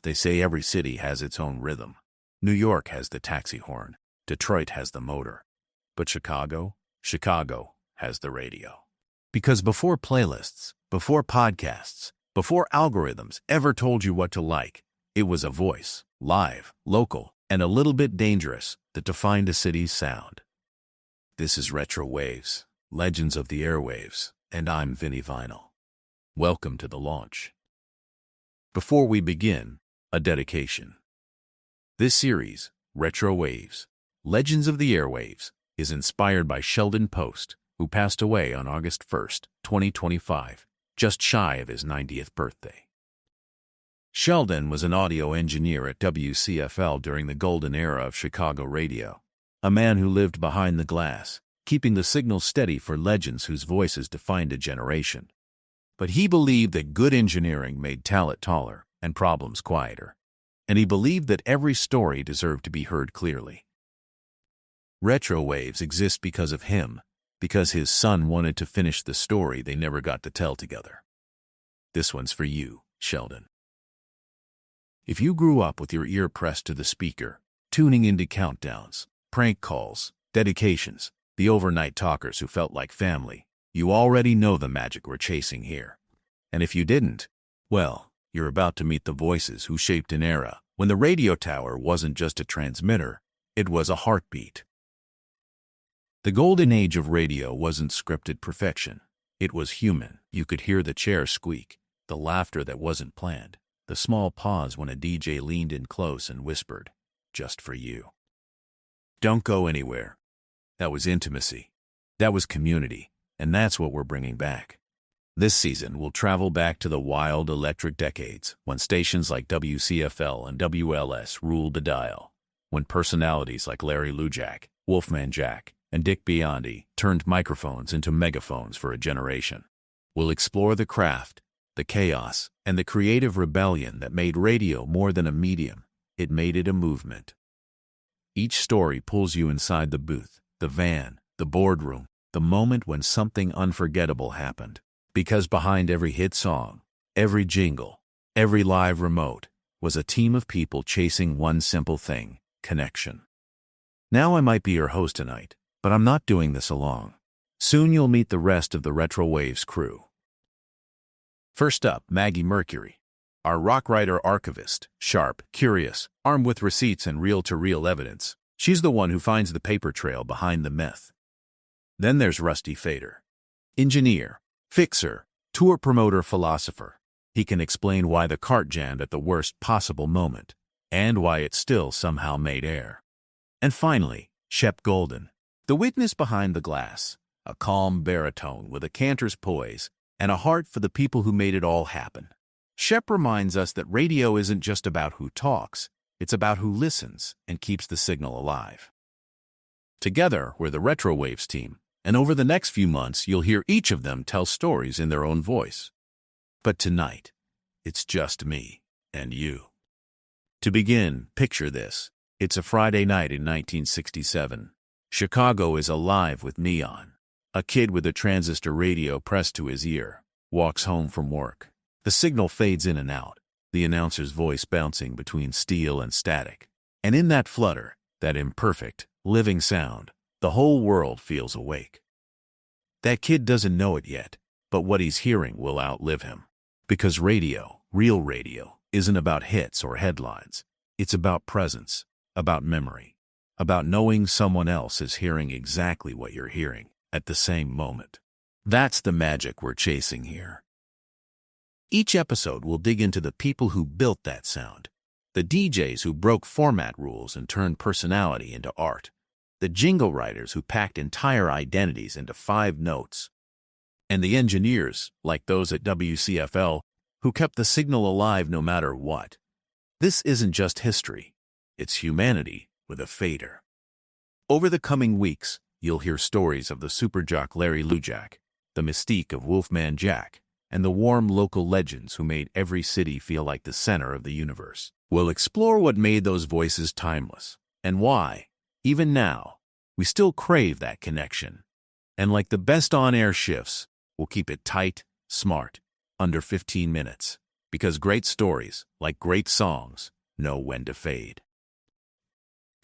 They say every city has its own rhythm. New York has the taxi horn. Detroit has the motor. But Chicago has the radio. Because before playlists, before podcasts, before algorithms ever told you what to like, it was a voice, live, local, and a little bit dangerous, that defined a city's sound. This is Retro Waves, Legends of the Airwaves, and I'm Vinny Vinyl. Welcome to the launch. Before we begin, a dedication. This series, Retro Waves, Legends of the Airwaves, is inspired by Sheldon Post, who passed away on August 1st, 2025, just shy of his 90th birthday. Sheldon was an audio engineer at WCFL during the golden era of Chicago radio, a man who lived behind the glass, keeping the signal steady for legends whose voices defined a generation. But he believed that good engineering made talent taller and problems quieter, and he believed that every story deserved to be heard clearly. Retro Waves exist because of him, because his son wanted to finish the story they never got to tell together. This one's for you, Sheldon. If you grew up with your ear pressed to the speaker, tuning into countdowns, prank calls, dedications, the overnight talkers who felt like family, you already know the magic we're chasing here. And if you didn't, well, you're about to meet the voices who shaped an era when the radio tower wasn't just a transmitter, it was a heartbeat. The golden age of radio wasn't scripted perfection. It was human. You could hear the chair squeak, the laughter that wasn't planned, the small pause when a DJ leaned in close and whispered, "Just for you." Don't go anywhere. That was intimacy. That was community. And that's what we're bringing back. This season, we'll travel back to the wild electric decades when stations like WCFL and WLS ruled the dial, when personalities like Larry Lujack, Wolfman Jack, and Dick Biondi turned microphones into megaphones for a generation. We'll explore the craft, the chaos, and the creative rebellion that made radio more than a medium. It made it a movement. Each story pulls you inside the booth, the van, the boardroom, the moment when something unforgettable happened. Because behind every hit song, every jingle, every live remote, was a team of people chasing one simple thing: connection. Now I might be your host tonight, but I'm not doing this alone. Soon you'll meet the rest of the Retro Waves crew. First up, Maggie Mercury, our rock writer archivist, sharp, curious, armed with receipts and reel-to-reel evidence. She's the one who finds the paper trail behind the myth. Then there's Rusty Fader, engineer, fixer, tour promoter, philosopher. He can explain why the cart jammed at the worst possible moment, and why it still somehow made air. And finally, Shep Golden, the witness behind the glass, a calm baritone with a cantor's poise and a heart for the people who made it all happen. Shep reminds us that radio isn't just about who talks, it's about who listens and keeps the signal alive. Together, we're the Retro Waves team, and over the next few months, you'll hear each of them tell stories in their own voice. But tonight, it's just me and you. To begin, picture this. It's a Friday night in 1967. Chicago is alive with neon. A kid with a transistor radio pressed to his ear walks home from work. The signal fades in and out, the announcer's voice bouncing between steel and static. And in that flutter, that imperfect, living sound, the whole world feels awake. That kid doesn't know it yet, but what he's hearing will outlive him. Because radio, real radio, isn't about hits or headlines. It's about presence, about memory, about knowing someone else is hearing exactly what you're hearing at the same moment. That's the magic we're chasing here. Each episode will dig into the people who built that sound, the DJs who broke format rules and turned personality into art, the jingle writers who packed entire identities into 5 notes, and the engineers, like those at WCFL, who kept the signal alive no matter what. This isn't just history, it's humanity with a fader. Over the coming weeks, you'll hear stories of the Superjock Larry Lujack, the mystique of Wolfman Jack, and the warm local legends who made every city feel like the center of the universe. We'll explore what made those voices timeless, and why, even now, we still crave that connection. And like the best on-air shifts, we'll keep it tight, smart, under 15 minutes. Because great stories, like great songs, know when to fade.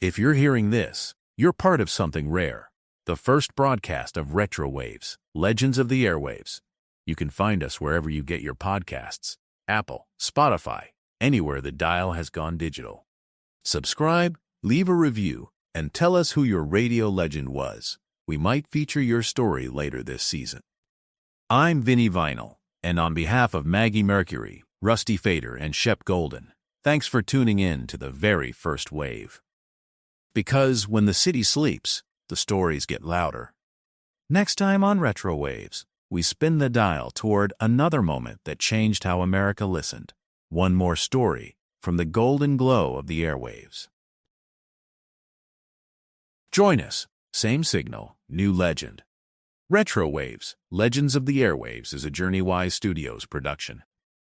If you're hearing this, you're part of something rare. The first broadcast of Retro Waves, Legends of the Airwaves. You can find us wherever you get your podcasts. Apple, Spotify, anywhere the dial has gone digital. Subscribe, leave a review, and tell us who your radio legend was. We might feature your story later this season. I'm Vinny Vinyl, and on behalf of Maggie Mercury, Rusty Fader, and Shep Golden, thanks for tuning in to the very first wave. Because when the city sleeps, the stories get louder. Next time on Retro Waves, we spin the dial toward another moment that changed how America listened. One more story from the golden glow of the airwaves. Join us. Same signal, new legend. Retro Waves, Legends of the Airwaves is a JourneyWise Studios production.